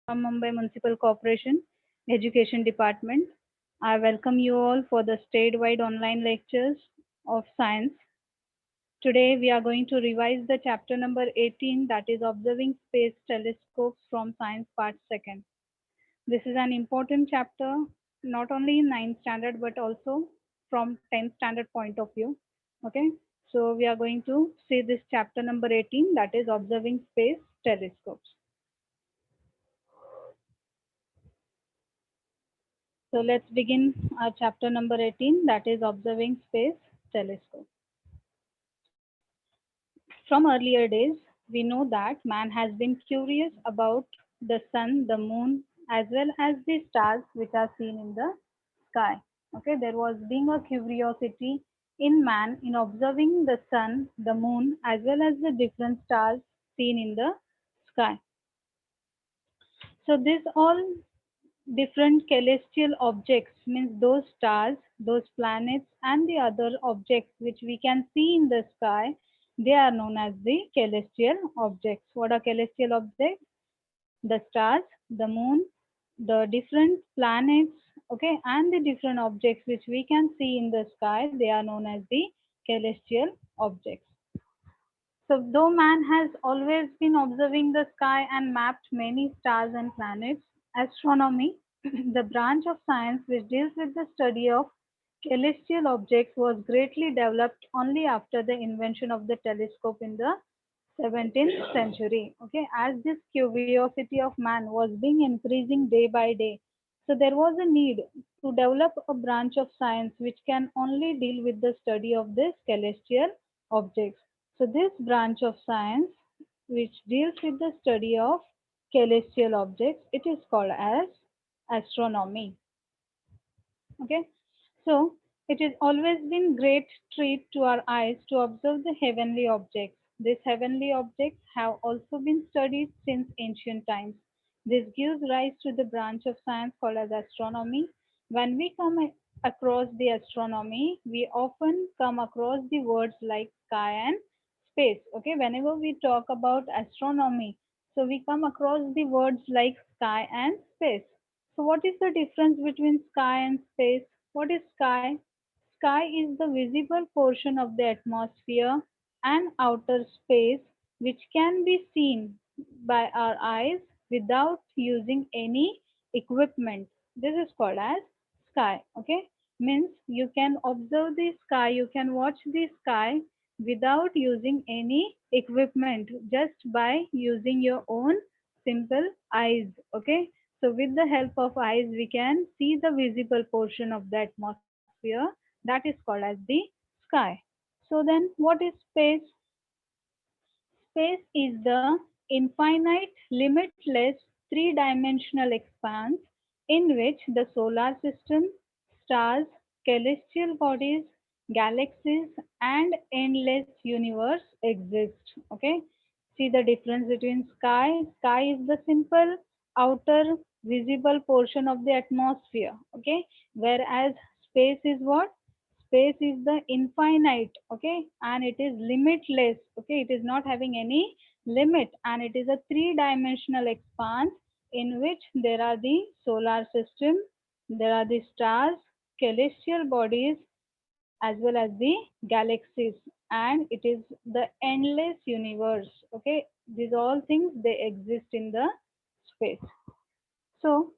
from Mumbai Municipal Corporation Education Department. I welcome you all for the statewide online lectures of science. Today we are going to revise the chapter number 18, that is Observing Space Telescopes from Science Part 2nd. This is an important chapter not only in 9th standard but also from 10th standard point of view. Okay, so we are going to see this chapter number 18, that is Observing Space Telescopes. So let's begin our chapter number 18, that is Observing Space Telescope. From earlier days, we know that man has been curious about the sun, the moon, as well as the stars which are seen in the sky. Okay, there was being a curiosity in man in observing the sun, the moon, as well as the different stars seen in the sky. So this all different celestial objects means those stars, those planets and the other objects which we can see in the sky, they are known as the celestial objects. What are celestial objects? The stars, the moon, the different planets, okay, and the different objects which we can see in the sky, they are known as the celestial objects. So, though man has always been observing the sky and mapped many stars and planets, astronomy, the branch of science which deals with the study of celestial objects, was greatly developed only after the invention of the telescope in the 17th century. Okay, as this curiosity of man was being increasing day by day, so there was a need to develop a branch of science which can only deal with the study of the celestial objects. So this branch of science which deals with the study of celestial objects, it is called as astronomy. Okay, so it has always been great treat to our eyes to observe the heavenly objects. These heavenly objects have also been studied since ancient times. This gives rise to the branch of science called as astronomy. When we come across the astronomy, we often come across the words like sky and space. Okay, whenever we talk about astronomy, so we come across the words like sky and space. So what is the difference between sky and space? What is sky? Sky is the visible portion of the atmosphere and outer space which can be seen by our eyes without using any equipment. This is called as sky. Okay, means you can observe the sky, you can watch the sky without using any equipment, just by using your own simple eyes. Okay, so with the help of eyes, we can see the visible portion of the atmosphere, that is called as the sky. So then what is space? Space is the infinite, limitless, three-dimensional expanse in which the solar system, stars, celestial bodies, galaxies, and endless universe exist. Okay, see the difference between sky. Sky is the simple outer visible portion of the atmosphere. Okay, whereas space is what? Space is the infinite, okay, and it is limitless. Okay, it is not having any limit, and it is a three-dimensional expanse in which there are the solar system, there are the stars, celestial bodies, as well as the galaxies, and it is the endless universe. Okay, these all things, they exist in the space. So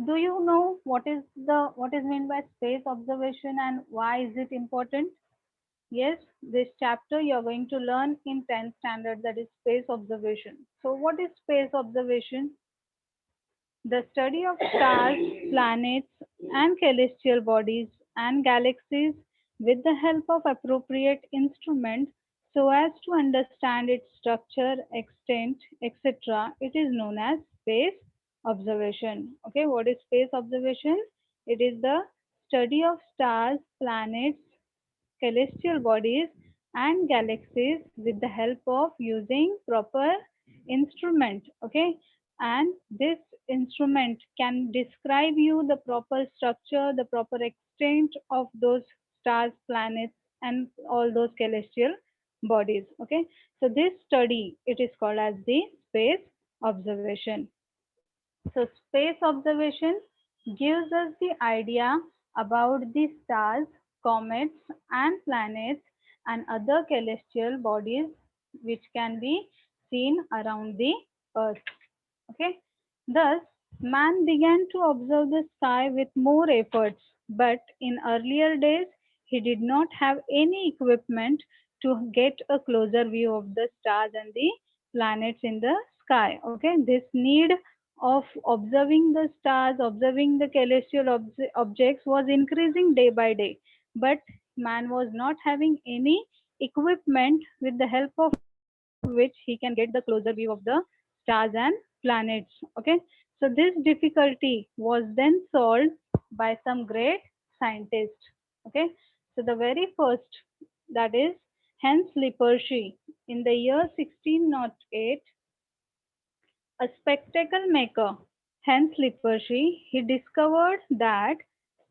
do you know what is meant by space observation and why is it important? Yes, this chapter you are going to learn in 10th standard, that is space observation. So what is space observation? The study of stars, planets and celestial bodies and galaxies with the help of appropriate instruments so as to understand its structure, extent, etc. It is known as space observation. Okay, what is space observation? It is the study of stars, planets, celestial bodies and galaxies with the help of using proper instrument. Okay, and this instrument can describe you the proper structure, the proper extent of those stars, planets and all those celestial bodies. Okay, so this study, it is called as the space observation. So space observation gives us the idea about the stars, comets and planets and other celestial bodies which can be seen around the earth. Okay. Thus, man began to observe the sky with more efforts, but in earlier days, he did not have any equipment to get a closer view of the stars and the planets in the sky. Okay, this need of observing the stars, observing the celestial objects was increasing day by day, but man was not having any equipment with the help of which he can get the closer view of the stars and planets. Okay, so this difficulty was then solved by some great scientists. Okay, so the very first, that is Hans Lippershey, in the year 1608, a spectacle maker, Hans Lippershey, he discovered that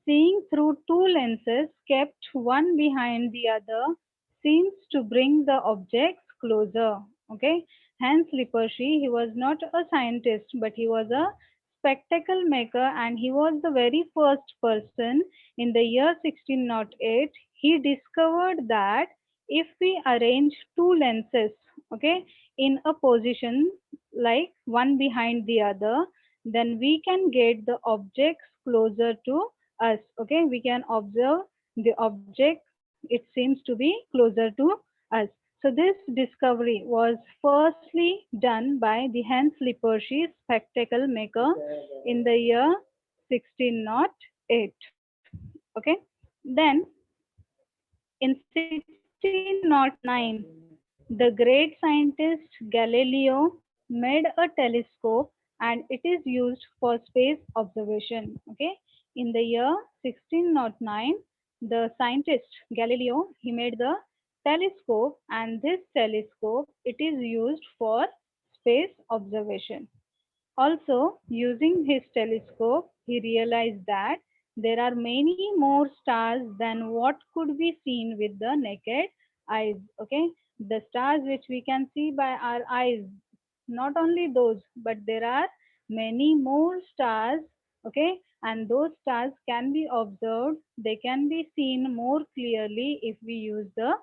seeing through two lenses kept one behind the other seems to bring the objects closer. Okay, Hans Lippershey, he was not a scientist, but he was a spectacle maker, and he was the very first person in the year 1608. He discovered that if we arrange two lenses, okay, in a position like one behind the other, then we can get the objects closer to us. Okay, we can observe the object, it seems to be closer to us. So this discovery was firstly done by the Hans Lippershey, spectacle maker, in the year 1608. Okay, then in 1609, the great scientist Galileo made a telescope, and it is used for space observation. Okay, in the year 1609, the scientist Galileo, he made the telescope, and this telescope, it is used for space observation. Also, using his telescope, he realized that there are many more stars than what could be seen with the naked eyes. Okay, the stars which we can see by our eyes, not only those, but there are many more stars. Okay, and those stars can be observed, they can be seen more clearly if we use the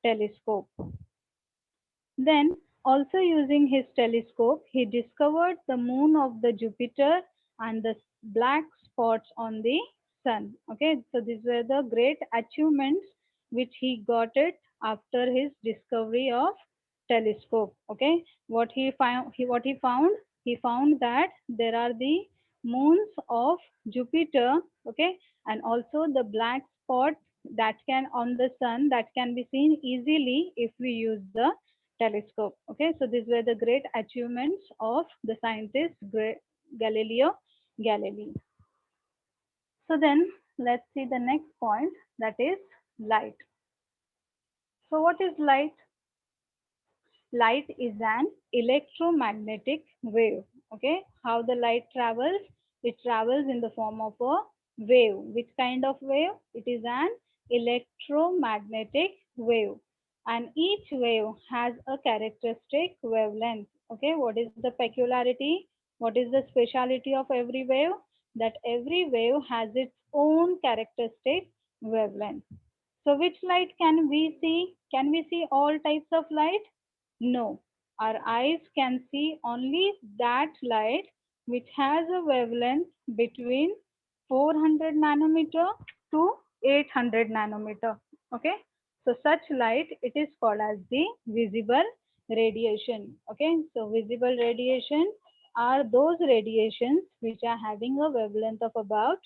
telescope. Then, also using his telescope, he discovered the moon of the Jupiter and the black spots on the sun. Okay, so these were the great achievements which he got it after his discovery of telescope. Okay, he found that there are the moons of Jupiter. Okay, and also the black spot that can on the sun that can be seen easily if we use the telescope. Okay, so these were the great achievements of the scientist Galileo Galilei. So then let's see the next point, that is light. So what is light? Light is an electromagnetic wave. Okay, how the light travels? It travels in the form of a wave. Which kind of wave? It is an electromagnetic wave, and each wave has a characteristic wavelength. Okay, what is the peculiarity? What is the speciality of every wave? That every wave has its own characteristic wavelength. So which light can we see? Can we see all types of light? No, our eyes can see only that light which has a wavelength between 400 nanometer to 800 nanometer. Okay, so such light, it is called as the visible radiation. Okay, so visible radiation are those radiations which are having a wavelength of about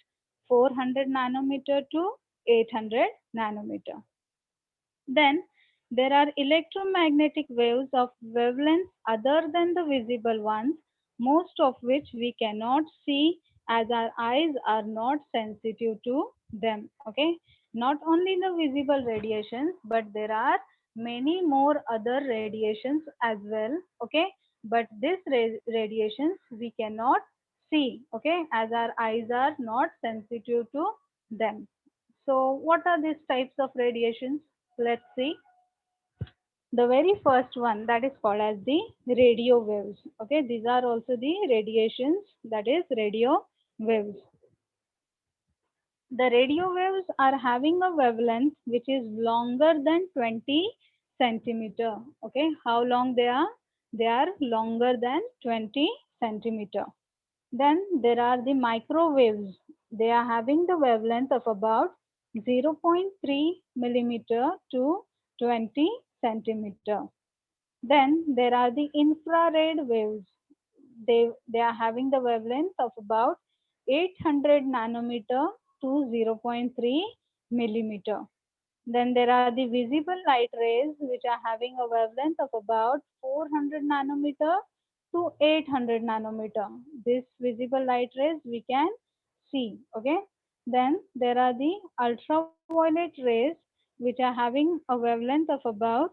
400 nanometer to 800 nanometer. Then there are electromagnetic waves of wavelengths other than the visible ones, most of which we cannot see as our eyes are not sensitive to them. Okay, not only the visible radiations, but there are many more other radiations as well. Okay, but this radiations we cannot see. Okay, as our eyes are not sensitive to them. So what are these types of radiations? Let's see. The very first one, that is called as the radio waves. Okay, these are also the radiations, that is radio waves. The radio waves are having a wavelength which is longer than 20 centimeter. Okay, how long they are? They are longer than 20 centimeter. Then there are the microwaves. They are having the wavelength of about 0.3 millimeter to 20 centimeter. Then there are the infrared waves. They are having the wavelength of about 800 nanometer to 0.3 millimeter. Then there are the visible light rays which are having a wavelength of about 400 nanometer to 800 nanometer. This visible light rays we can see. Okay. Then there are the ultraviolet rays which are having a wavelength of about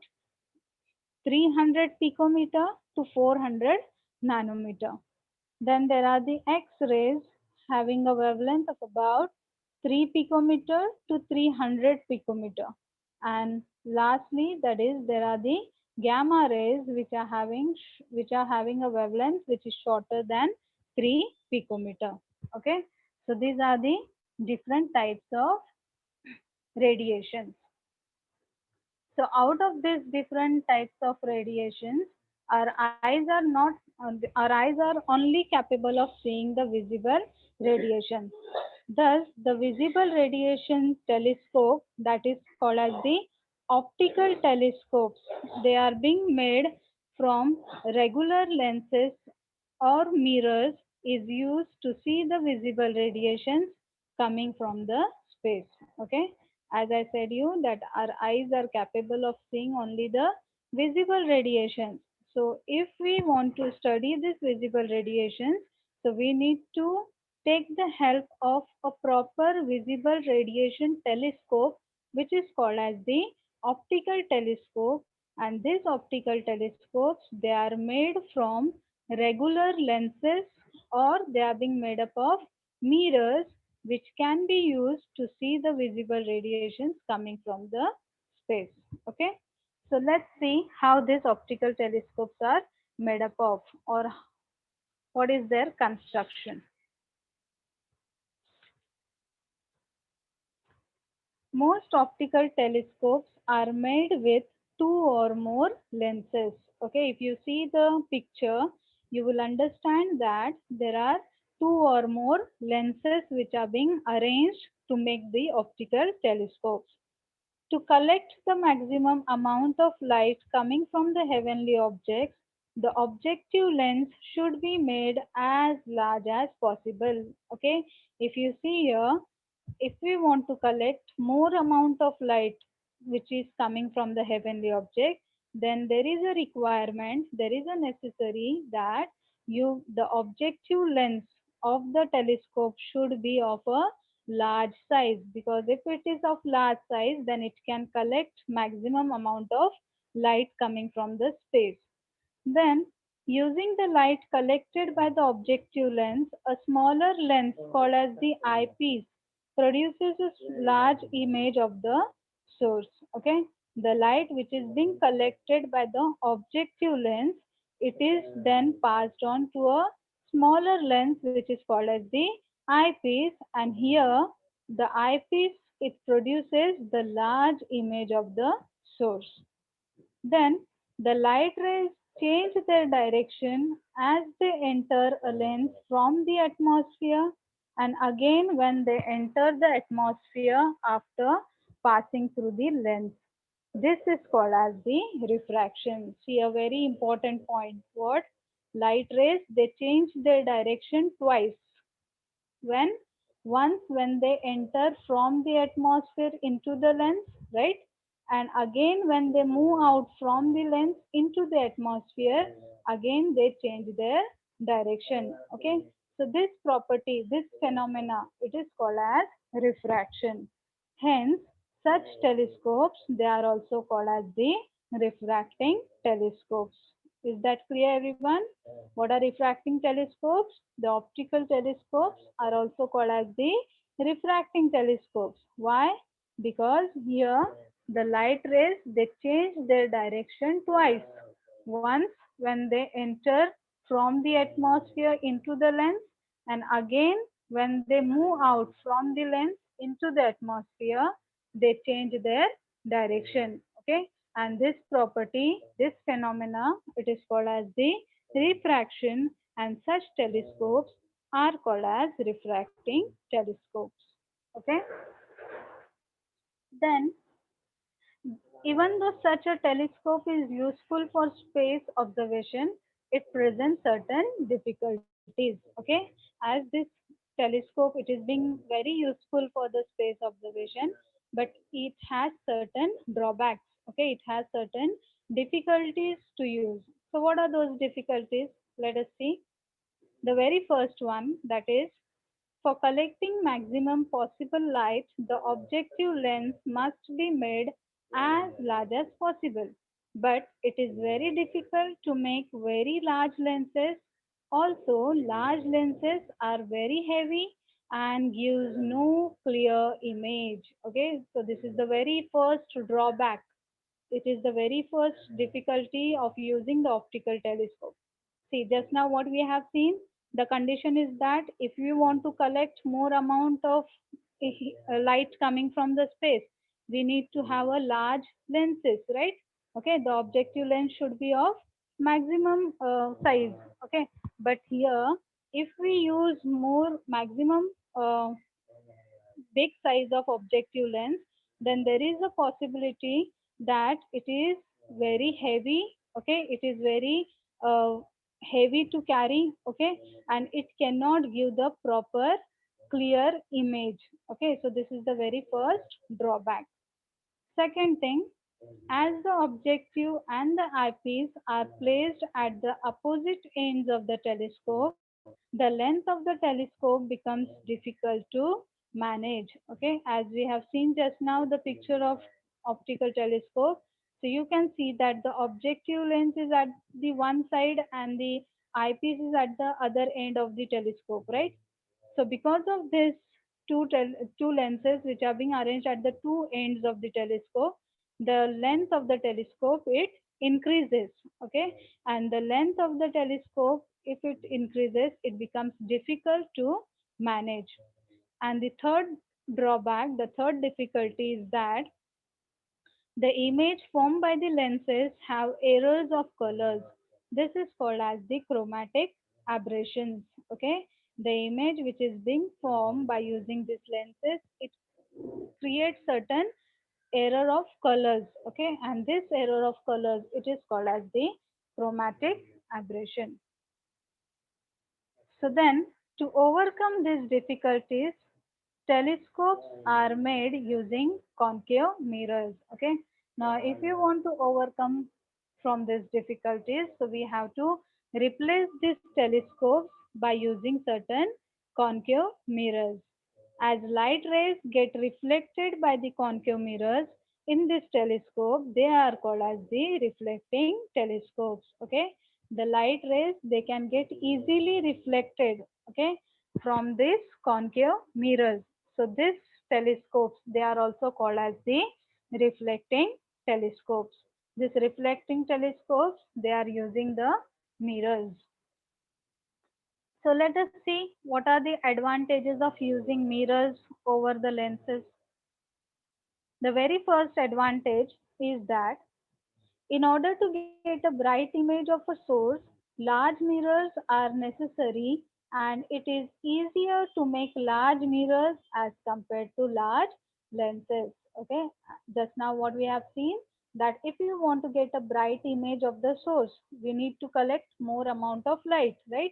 300 picometer to 400 nanometer. Then there are the X-rays having a wavelength of about 3 picometer to 300 picometer. And lastly, that is there are the gamma rays which are having a wavelength which is shorter than 3 picometer. Okay, so these are the different types of radiations. So out of these different types of radiations, our eyes are not, our eyes are only capable of seeing the visible radiation. Thus, the visible radiation telescope, that is called as the optical telescopes, they are being made from regular lenses or mirrors is used to see the visible radiations coming from the space. Okay, as I said you that our eyes are capable of seeing only the visible radiations. So if we want to study this visible radiations, so we need to take the help of a proper visible radiation telescope which is called as the optical telescope. And these optical telescopes, they are made from regular lenses or they are being made up of mirrors which can be used to see the visible radiations coming from the space. Okay, so let's see how these optical telescopes are made up of, or what is their construction. Most optical telescopes are made with two or more lenses. Okay, if you see the picture, you will understand that there are two or more lenses which are being arranged to make the optical telescopes. To collect the maximum amount of light coming from the heavenly objects, the objective lens should be made as large as possible. Okay, if you see here, if we want to collect more amount of light which is coming from the heavenly object, then there is a requirement, there is a necessary that the objective lens of the telescope should be of a large size, because if it is of large size then it can collect maximum amount of light coming from the space. Then, using the light collected by the objective lens, a smaller lens called as the eyepiece produces a large image of the source. Okay, the light which is being collected by the objective lens, it is then passed on to a smaller lens which is called as the eyepiece, and here the eyepiece, it produces the large image of the source. Then the light rays change their direction as they enter a lens from the atmosphere, and again when they enter the atmosphere after passing through the lens. This is called as the refraction. See a very important point. What? Light rays, they change their direction twice. When? Once when they enter from the atmosphere into the lens, right? And again when they move out from the lens into the atmosphere, again they change their direction. Okay, so this property, this phenomena, it is called as refraction. Hence, such telescopes, they are also called as the refracting telescopes. Is that clear, everyone? What are refracting telescopes? The optical telescopes are also called as the refracting telescopes. Why? Because here The light rays, they change their direction twice. Once when they enter from the atmosphere into the lens, and again when they move out from the lens into the atmosphere, they change their direction. Okay, and this property, this phenomena, it is called as the refraction, and such telescopes are called as refracting telescopes. Okay, then even though such a telescope is useful for space observation, it presents certain difficulties. Okay, as this telescope, it is being very useful for the space observation, but it has certain drawbacks. Okay, it has certain difficulties to use. So, what are those difficulties? Let us see. The very first one, that is, for collecting maximum possible light, the objective lens must be made as large as possible. But it is very difficult to make very large lenses. Also, large lenses are very heavy and gives no clear image. Okay, so this is the very first drawback. It is the very first difficulty of using the optical telescope. See, just now what we have seen, the condition is that if you want to collect more amount of light coming from the space, we need to have a large lenses, right? Okay, the objective lens should be of maximum size. Okay, but here if we use more maximum big size of objective lens, then there is a possibility that it is very heavy. Okay, it is very uh, heavy to carry. Okay, and it cannot give the proper clear image. Okay, so this is the very first drawback. Second thing, as the objective and the eyepiece are placed at the opposite ends of the telescope, the length of the telescope becomes difficult to manage. Okay, as we have seen just now the picture of optical telescope, so you can see that the objective lens is at the one side and the eyepiece is at the other end of the telescope, right? So because of this two lenses which are being arranged at the two ends of the telescope, the length of the telescope it increases. Okay, and the length of the telescope, if it increases, it becomes difficult to manage. And the third drawback, the third difficulty is that the image formed by the lenses have errors of colors. This is called as the chromatic aberrations. Okay, the image which is being formed by using these lenses, it creates certain error of colors. Okay, and this error of colors, it is called as the chromatic aberration. So then, to overcome these difficulties, telescopes are made using concave mirrors. Okay, now if you want to overcome from these difficulties, so we have to replace these telescopes by using certain concave mirrors. As light rays get reflected by the concave mirrors in this telescope, they are called as the reflecting telescopes. Okay, the light rays, they can get easily reflected. Okay, from these concave mirrors. So these telescopes, they are also called as the reflecting telescopes. These reflecting telescopes, they are using the mirrors. So let us see what are the advantages of using mirrors over the lenses. The very first advantage is that in order to get a bright image of a source, large mirrors are necessary, and it is easier to make large mirrors as compared to large lenses. Okay, just now what we have seen, that if you want to get a bright image of the source, we need to collect more amount of light, right?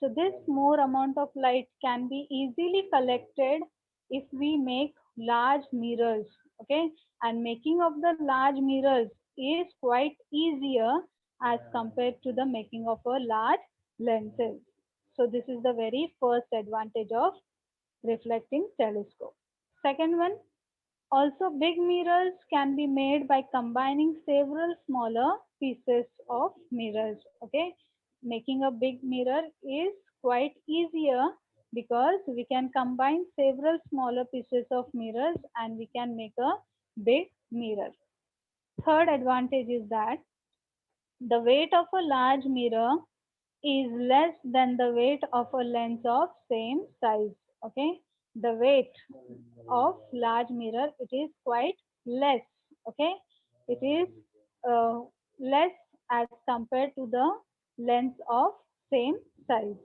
So this more amount of light can be easily collected if we make large mirrors. Okay, and making of the large mirrors is quite easier as compared to the making of a large lenses. So this is the very first advantage of reflecting telescope. Second one, also big mirrors can be made by combining several smaller pieces of mirrors. Okay, making a big mirror is quite easier because we can combine several smaller pieces of mirrors and we can make a big mirror. Third advantage is that the weight of a large mirror is less than the weight of a lens of same size. Okay, the weight of large mirror, it is quite less. Okay, it is uh, less as compared to the lens of same size.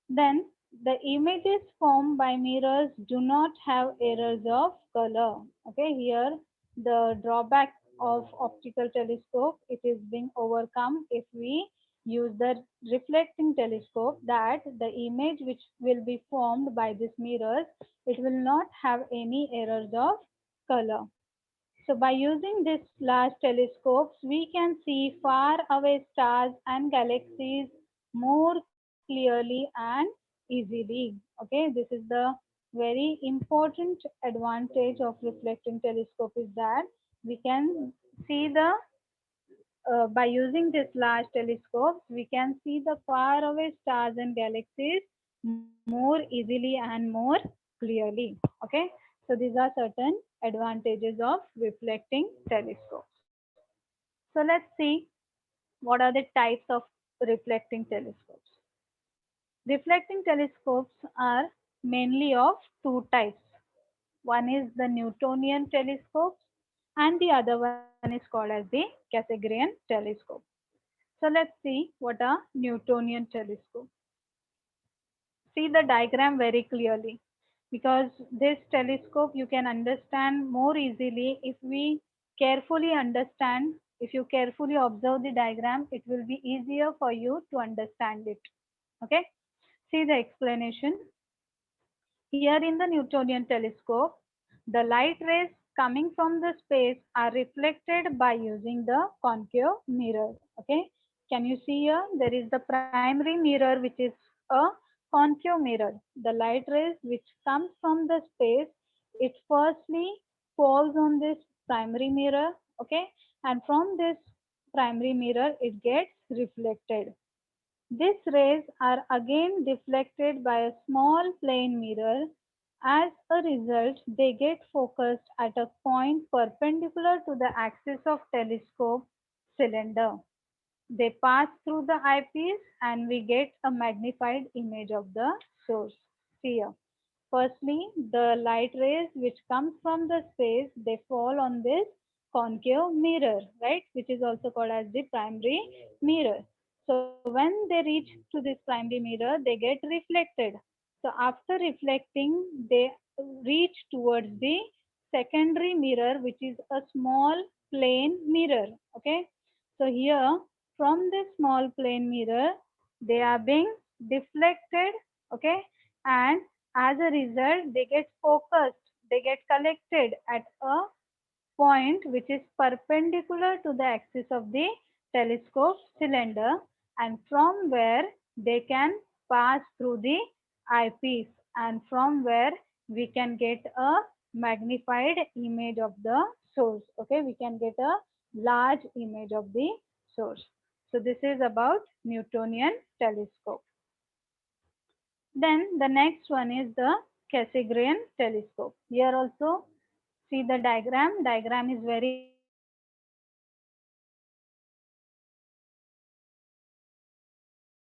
Then the images formed by mirrors do not have errors of color. Okay, here the drawback of optical telescope, it is being overcome if we use the reflecting telescope, that the image which will be formed by these mirrors, it will not have any errors of color. So by using this large telescopes, we can see far away stars and galaxies more clearly and easily. Okay, this is the very important advantage of reflecting telescope, is that we can see the by using this large telescopes, we can see the far away stars and galaxies more easily and more clearly. Okay, so these are certain advantages of reflecting telescopes. So let's see what are the types of reflecting telescopes. Reflecting telescopes are mainly of two types. One is the Newtonian telescope and the other one is called as the Cassegrain telescope. So let's see what are Newtonian telescope. See the diagram very clearly, because this telescope you can understand more easily if we carefully understand. If you carefully observe the diagram, it will be easier for you to understand it. Okay, see the explanation. Here in the Newtonian telescope, the light rays coming from the space are reflected by using the concave mirror. Okay, can you see here? There is the primary mirror, which is a concave mirror. The light rays which comes from the space, it firstly falls on this primary mirror. Okay, and from this primary mirror, it gets reflected. These rays are again deflected by a small plane mirror. As a result, they get focused at a point perpendicular to the axis of telescope cylinder. They pass through the eyepiece and we get a magnified image of the source. See here. Firstly, the light rays which comes from the space, they fall on this concave mirror, right? Which is also called as the primary mirror. So when they reach to this primary mirror, they get reflected. So after reflecting, they reach towards the secondary mirror, which is a small plane mirror. Okay. So here, from this small plane mirror, they are being deflected. Okay, and as a result, they get focused, they get collected at a point which is perpendicular to the axis of the telescope cylinder, and from where they can pass through the eyepiece, and from where we can get a magnified image of the source. Okay, we can get a large image of the source. So this is about Newtonian telescope. Then the next one is the Cassegrain telescope. Here also see the diagram. Diagram is very clear. Okay. So here the light rays which comes from the space, they are reflected by using the concave mirror.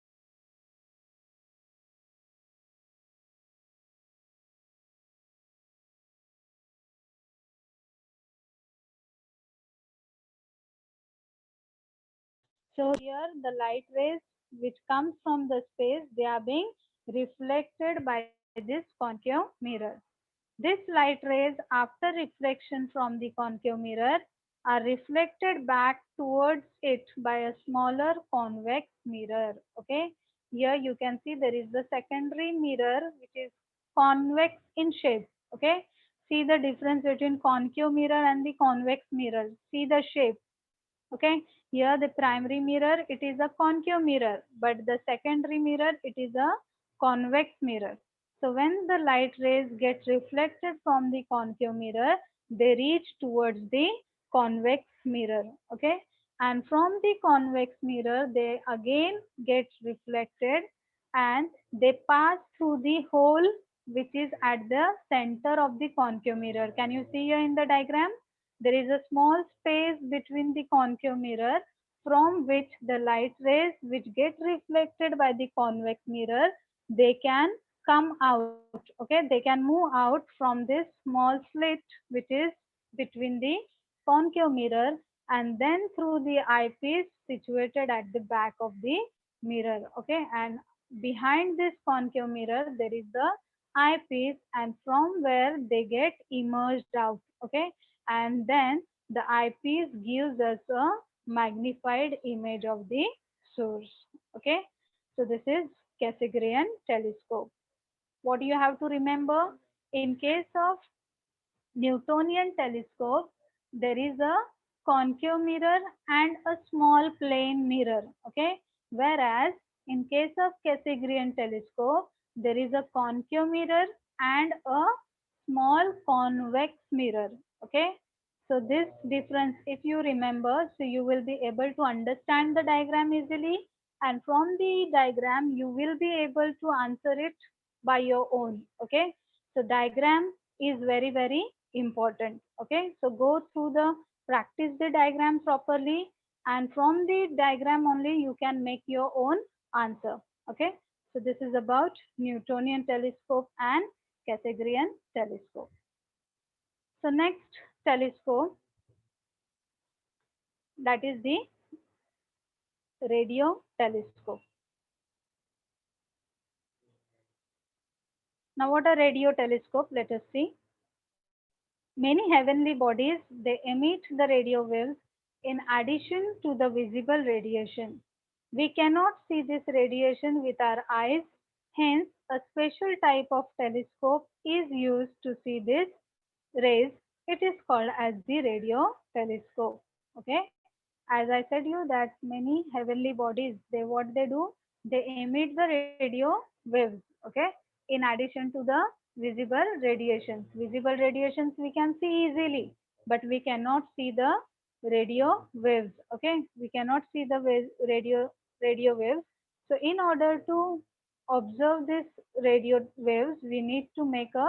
Okay. Here so here the light rays which comes from the space, they are being reflected by this concave mirror. These light rays, after reflection from the concave mirror, are reflected back towards it by a smaller convex mirror. Okay, here you can see there is the secondary mirror which is convex in shape. Okay, see the difference between concave mirror and the convex mirror. See the shape. Okay, here the primary mirror, it is a concave mirror, but the secondary mirror, it is a convex mirror. So when the light rays get reflected from the concave mirror, they reach towards the convex mirror. Okay, and from the convex mirror, they again get reflected and they pass through the hole which is at the center of the concave mirror. Can you see here in the diagram? There is a small space between the concave mirror from which the light rays which get reflected by the convex mirror, they can come out. Okay, they can move out from this small slit which is between the concave mirror and then through the eyepiece situated at the back of the mirror. Okay, and behind this concave mirror there is the eyepiece, and from where they get emerged out. Okay, and then the eyepiece gives us a magnified image of the source. Okay, so this is Cassegrain telescope. What you have to remember, in case of Newtonian telescope, there is a concave mirror and a small plane mirror. Okay, whereas in case of Cassegrain telescope, there is a concave mirror and a small convex mirror. Okay, so this difference, if you remember, so you will be able to understand the diagram easily, and from the diagram you will be able to answer it by your own. Okay, so diagram is very important. Okay, so go through the practice the diagram properly, and from the diagram only you can make your own answer. Okay, so this is about Newtonian telescope and Cassegrain telescope. So next telescope, that is the radio telescope. Now what a radio telescope, let us see. Many heavenly bodies, they emit the radio waves in addition to the visible radiation. We cannot see this radiation with our eyes, hence a special type of telescope is used to see this rays. It is called as the radio telescope. Okay, as I said you that many heavenly bodies, they what they do, they emit the radio waves. Okay, in addition to the visible radiations. Visible radiations we can see easily, but we cannot see the radio waves. Okay, we cannot see the radio waves. So in order to observe this radio waves, we need to make a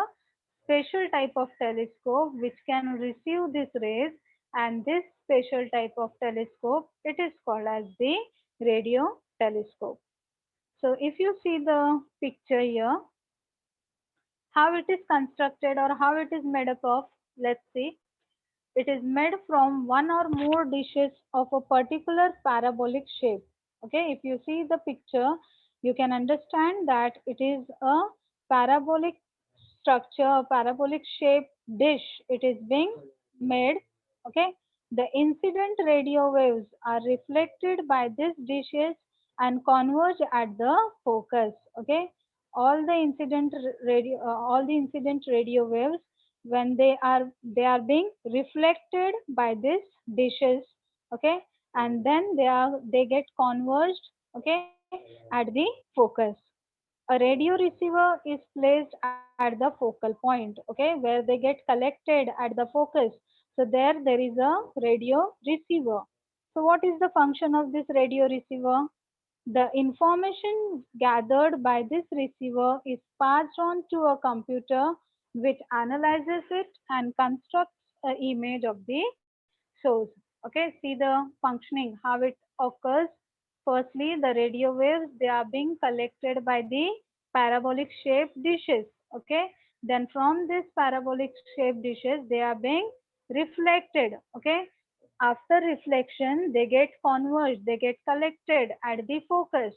special type of telescope which can receive these rays, and this special type of telescope, it is called as the radio telescope. So if you see the picture here, how it is constructed or how it is made up of, let's see. It is made from one or more dishes of a particular parabolic shape. Okay, if you see the picture, you can understand that it is a parabolic structure, a parabolic shaped dish. It is being made. Okay, the incident radio waves are reflected by these dishes and converge at the focus. Okay, all the incident radio waves, when they are being reflected by these dishes. Okay, and then they get converged. Okay, at the focus. A radio receiver is placed at the focal point. Okay, where they get collected at the focus. So there is a radio receiver. So what is the function of this radio receiver? The information gathered by this receiver is passed on to a computer which analyzes it and constructs an image of the source. Okay, see the functioning, how it occurs. Firstly, the radio waves, they are being collected by the parabolic shaped dishes. Okay, then from this parabolic shaped dishes, they are being reflected. Okay, after reflection, they get converged, they get collected at the focus.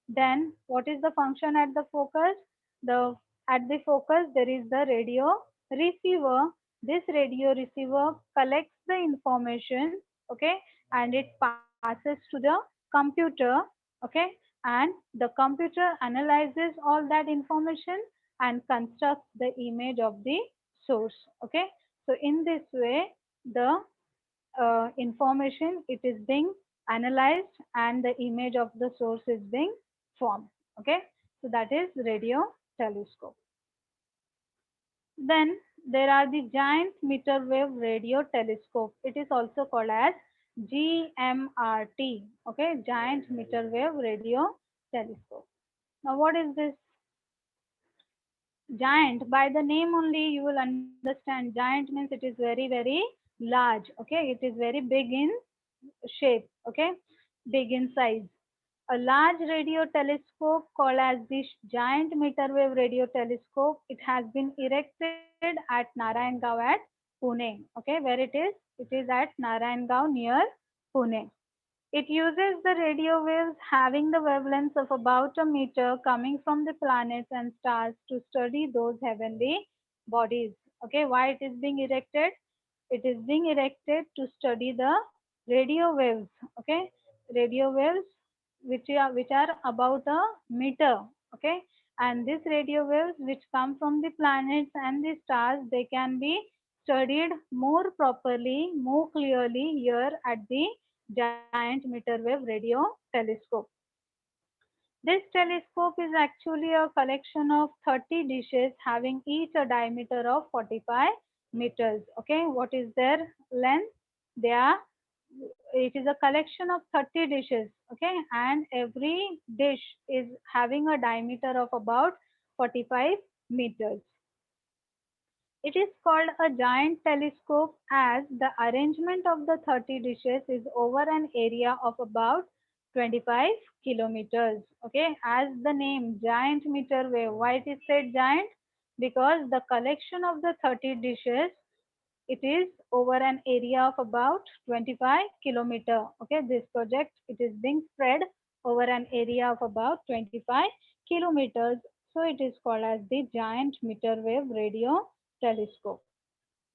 Then, what is the function at the focus? The At the focus, there is the radio receiver. This radio receiver collects the information, okay, and it passes to the computer, okay, and the computer analyzes all that information and constructs the image of the source. Okay, so in this way, the information, it is being analyzed and the image of the source is being formed. Okay, so that is radio telescope. Then there are the giant meter wave radio telescope. It is also called as GMRT. Okay, giant meter wave radio telescope. Now what is this giant? By the name only you will understand giant means it is very large. Okay, it is very big in shape. Okay, big in size. A large radio telescope called as the Giant Meter Wave Radio Telescope. It has been erected at Narayangaon at Pune. Okay, where it is? It is at Narayangaon near Pune. It uses the radio waves having the wavelengths of about a meter coming from the planets and stars to study those heavenly bodies. Okay, why it is being erected? It is being erected to study the radio waves. Okay, radio waves which are about a meter. Okay, and these radio waves which come from the planets and the stars, they can be studied more properly, more clearly here at the Giant Meter Wave Radio Telescope. This telescope is actually a collection of 30 dishes having each a diameter of 45 meters. Okay, what is their length? They are, it is a collection of 30 dishes. Okay, and every dish is having a diameter of about 45 meters. It is called a giant telescope as the arrangement of the 30 dishes is over an area of about 25 kilometers. Okay, as the name giant meter wave, why it is said giant? Because the collection of the 30 dishes, it is over an area of about 25 kilometer. Okay, this project, it is being spread over an area of about 25 kilometers. So it is called as the Giant Meter Wave Radio Telescope.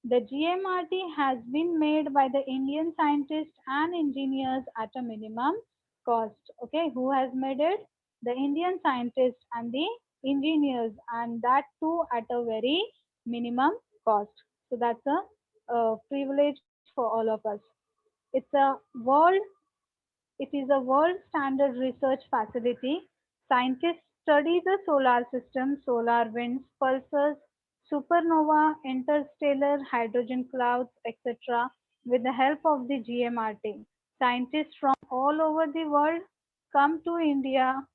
The GMRT has been made by the Indian scientists and engineers at a minimum cost. Okay, who has made it? The Indian scientists and the engineers, and that too at a very minimum cost. So that's a privilege for all of us. It's a world it is a world standard research facility. Scientists study the solar system, solar winds, pulsars, supernova, interstellar hydrogen clouds, etc. with the help of the GMRT. Scientists from all over the world come to India.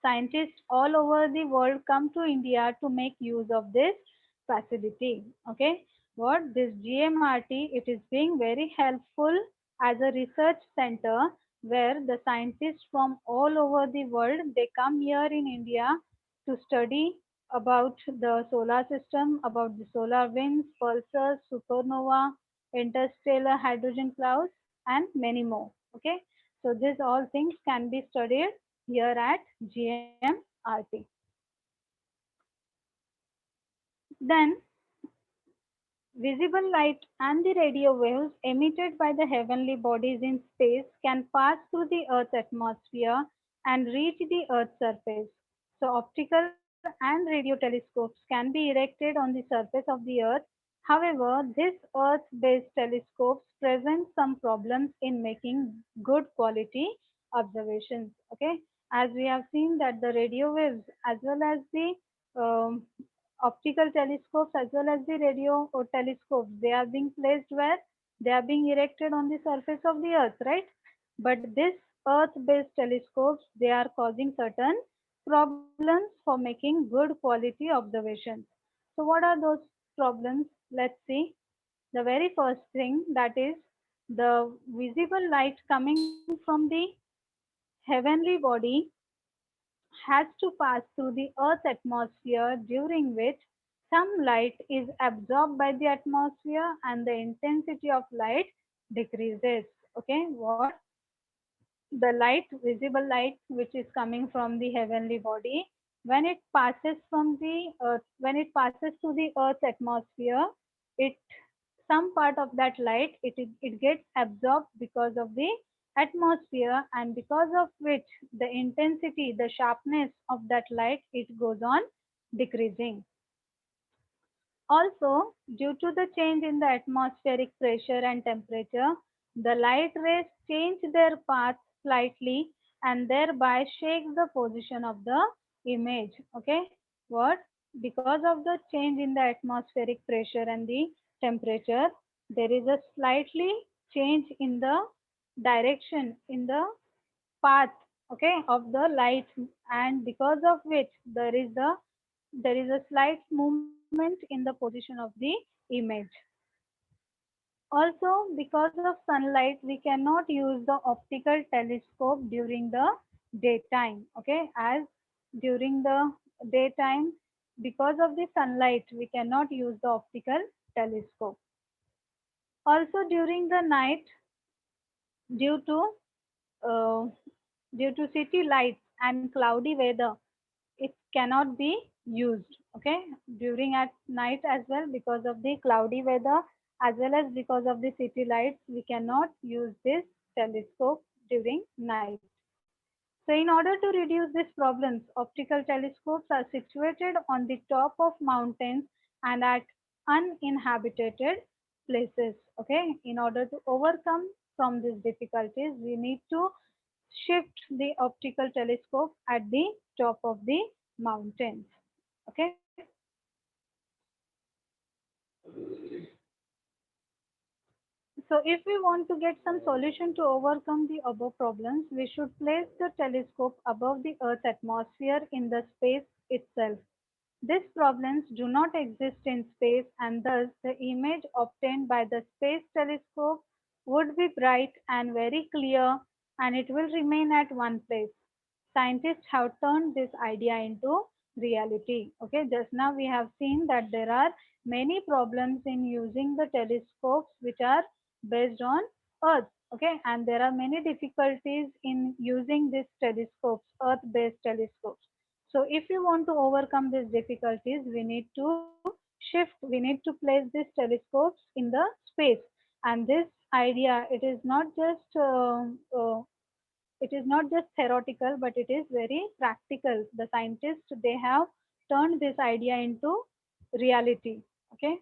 Scientists all over the world come to India to make use of this facility. Okay, what this GMRT, it is being very helpful as a research center where the scientists from all over the world, they come here in India to study about the solar system, about the solar winds, pulsars, supernova, interstellar hydrogen clouds, and many more. Okay, so these all things can be studied here at GMRT. Then, visible light and the radio waves emitted by the heavenly bodies in space can pass through the Earth's atmosphere and reach the Earth's surface. So, optical and radio telescopes can be erected on the surface of the Earth. However, these Earth based telescopes present some problems in making good quality observations. Okay, as we have seen that the radio waves as well as the um, optical telescopes as well as the radio or telescopes, they are being placed where? They are being erected on the surface of the earth, right? But this earth based telescopes, they are causing certain problems for making good quality observations. So what are those problems? Let's see. The very first thing, that is the visible light coming from the heavenly body has to pass through the Earth's atmosphere, during which some light is absorbed by the atmosphere and the intensity of light decreases. Okay, what? The light, visible light, which is coming from the heavenly body, when it passes from the earth, when it passes through the Earth's atmosphere, it, some part of that light, it gets absorbed because of the atmosphere, and because of which the intensity, the sharpness of that light, it goes on decreasing. Also, due to the change in the atmospheric pressure and temperature, the light rays change their path slightly and thereby shake the position of the image. Okay, what? Because of the change in the atmospheric pressure and the temperature, there is a slightly change in the direction, in the path, okay, of the light, and because of which there is a slight movement in the position of the image. Also, because of sunlight, we cannot use the optical telescope during the daytime. Okay, as during the daytime, because of the sunlight, we cannot use the optical telescope. Also, during the night, due to uh, due to city lights and cloudy weather, it cannot be used. Okay, during at night as well, because of the cloudy weather as well as because of the city lights, we cannot use this telescope during night. So in order to reduce these problems, optical telescopes are situated on the top of mountains and at uninhabited places. Okay, in order to overcome from these difficulties, we need to shift the optical telescope at the top of the mountains. Okay. So if we want to get some solution to overcome the above problems, we should place the telescope above the Earth's atmosphere in the space itself. These problems do not exist in space, and thus the image obtained by the space telescope would be bright and very clear, and it will remain at one place. Scientists have turned this idea into reality. Okay, just now we have seen that there are many problems in using the telescopes which are based on Earth. Okay, and there are many difficulties in using these telescopes, Earth based telescopes. So if we want to overcome these difficulties, we need to we need to place these telescopes in the space. And this idea, it is not just theoretical, but it is very practical. The scientists, they have turned this idea into reality. Okay,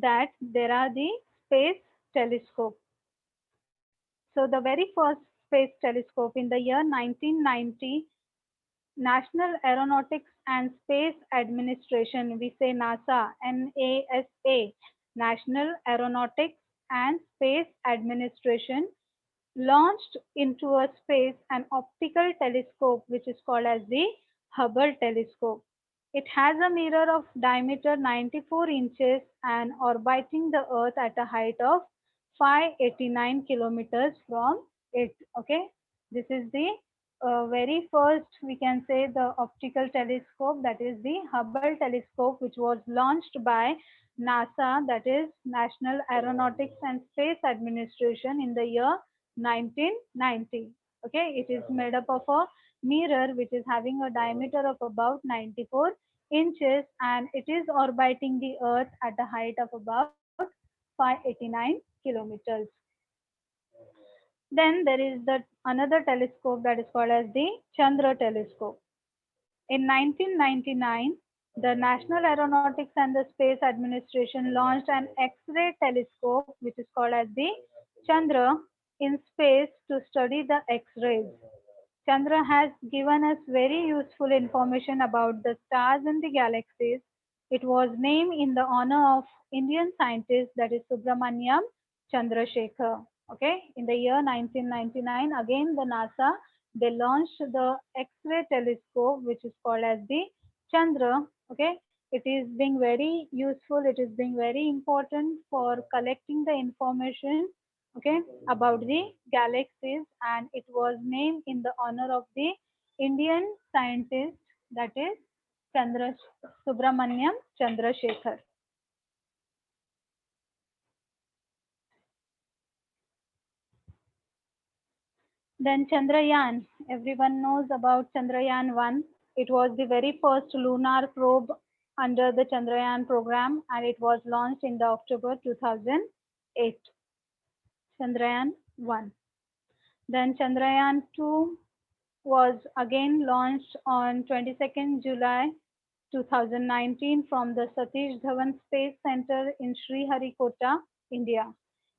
that there are the space telescope. So the very first space telescope in the year 1990, National Aeronautics and Space Administration, we say NASA, NASA, National Aeronautics and Space Administration, launched into a space an optical telescope which is called as the Hubble telescope. It has a mirror of diameter 94 inches and orbiting the Earth at a height of 589 kilometers from it. Okay, this is the very first, we can say, the optical telescope, that is the Hubble telescope, which was launched by NASA, that is National Aeronautics and Space Administration, in the year 1990. Okay, it is made up of a mirror which is having a diameter of about 94 inches, and it is orbiting the Earth at a height of about 589 kilometers. Then there is the another telescope that is called as the Chandra telescope. In 1999, the National Aeronautics and the Space Administration launched an X-ray telescope which is called as the Chandra in space to study the X-rays. Chandra has given us very useful information about the stars and the galaxies. It was named in the honor of Indian scientist, that is Subramaniam Chandrasekhar. Okay, in the year 1999, again the NASA, they launched the X-ray telescope which is called as the Chandra. Okay, it is being very useful. It is being very important for collecting the information, okay, about the galaxies, and it was named in the honor of the Indian scientist, that is Chandra Subramaniam Chandrasekhar. Then Chandrayaan, everyone knows about Chandrayaan 1. It was the very first lunar probe under the Chandrayaan program, and it was launched in the October 2008. Chandrayaan 1. Then Chandrayaan 2 was again launched on 22nd July 2019 from the Satish Dhawan Space Center in Sriharikota, India.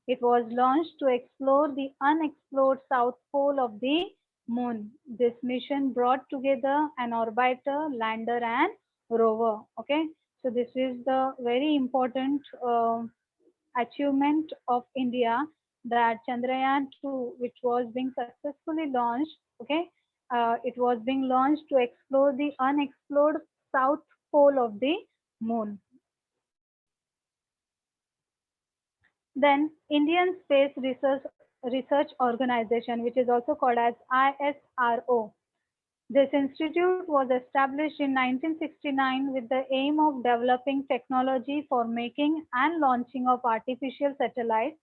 It was launched to explore the unexplored south pole of the moon. This mission brought together an orbiter, lander, and rover. Okay, so this is the very important achievement of India, that Chandrayaan 2, which was being successfully launched. Okay, it was being launched to explore the unexplored south pole of the moon. Then Indian Space Research Organization, which is also called as ISRO. This institute was established in 1969 with the aim of developing technology for making and launching of artificial satellites.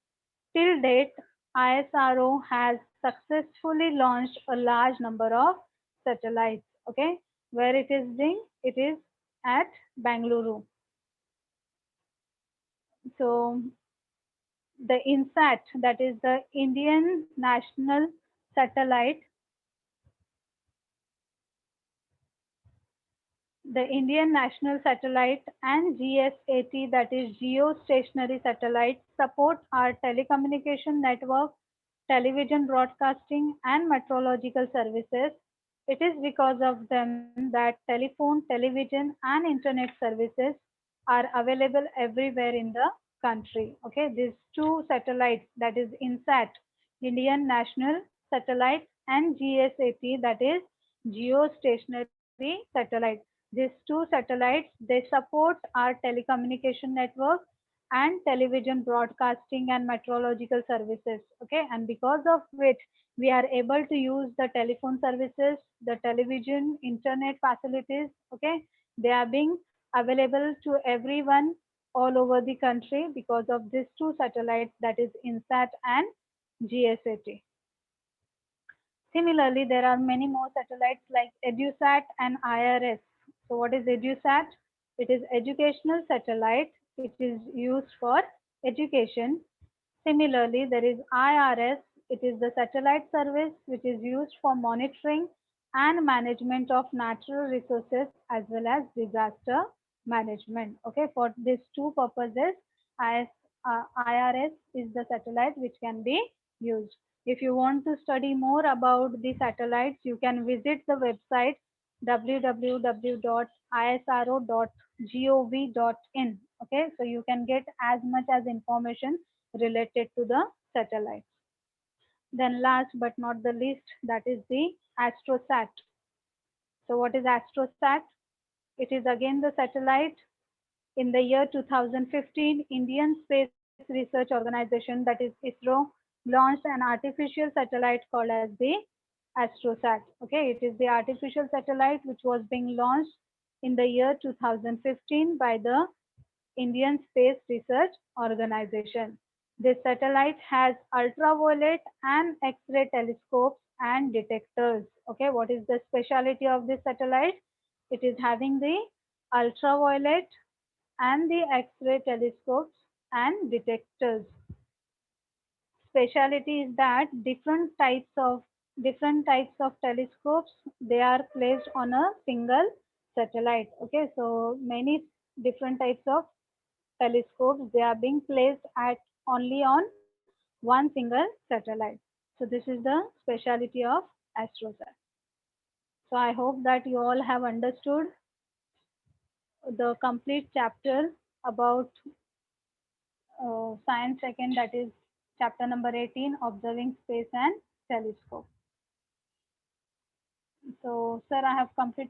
Till date, ISRO has successfully launched a large number of satellites. Okay, where it is being? It is at Bangalore. So the INSAT, that is the Indian National Satellite, the Indian National Satellite and GSAT, that is Geostationary Satellite, support our telecommunication network, television broadcasting, and meteorological services. It is because of them that telephone, television, and internet services are available everywhere in the country. Okay, these two satellites, that is INSAT, Indian National Satellite, and GSAT, that is Geostationary Satellite. These two satellites, they support our telecommunication network and television broadcasting and meteorological services. Okay, and because of which we are able to use the telephone services, the television, internet facilities. Okay, they are being available to everyone all over the country because of these two satellites, that is INSAT and GSAT. Similarly, there are many more satellites like EduSat and IRS. So what is EduSat? It is educational satellite. It is used for education. Similarly, there is IRS. It is the satellite service which is used for monitoring and management of natural resources as well as disaster management. Okay, for these two purposes, IRS is the satellite which can be used. If you want to study more about the satellites, you can visit the website www.isro.gov.in. Okay, so you can get as much as information related to the satellites. Then last but not the least, that is the Astrosat. So what is Astrosat? It is again the satellite. In the year 2015, Indian Space Research Organization, that is ISRO, launched an artificial satellite called as the Astrosat. Okay, it is the artificial satellite which was being launched in the year 2015 by the Indian Space Research Organization. This satellite has ultraviolet and X-ray telescopes and detectors. Okay, what is the speciality of this satellite? It is having the ultraviolet and the X-ray telescopes and detectors. Speciality is that different types of telescopes, they are placed on a single satellite. Okay, so many different types of telescopes, they are being placed at only on one single satellite. So this is the speciality of Astrosat. So I hope that you all have understood the complete chapter about science second, that is chapter number 18, observing space and telescope. So sir, I have completed